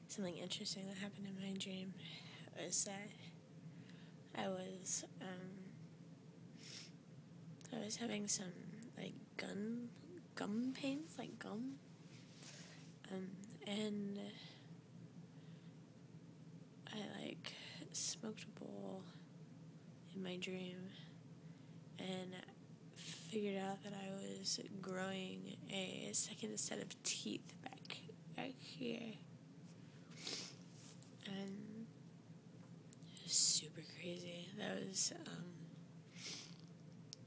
something interesting that happened in my dream was that I was having some like gum pains, like gum, and I like smoked a bowl in my dream and figured out that I was growing a second set of teeth back here, and it was super crazy. That was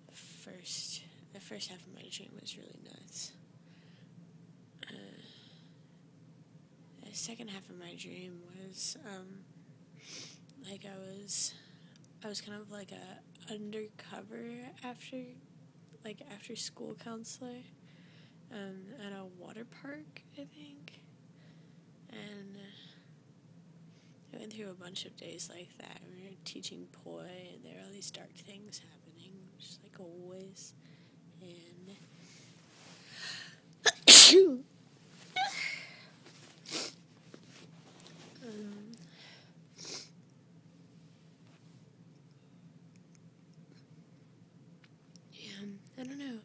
the first half of my dream was really nuts. The second half of my dream was like I was kind of like a undercover after school counselor at a water park, I think, and I went through a bunch of days like that. We were teaching poi, and there were all these dark things happening, just like always, and I don't know.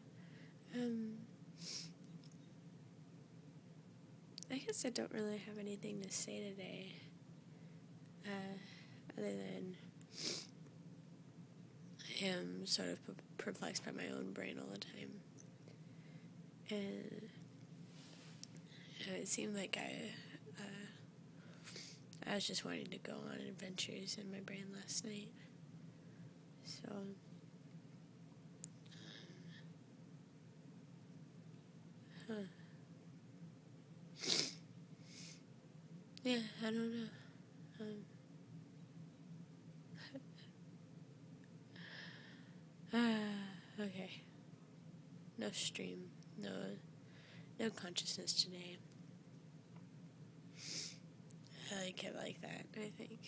I guess I don't really have anything to say today, other than I am sort of perplexed by my own brain all the time. And it seemed like I was just wanting to go on adventures in my brain last night. So, yeah, I don't know. Okay. No stream. No consciousness today. I like it like that, I think.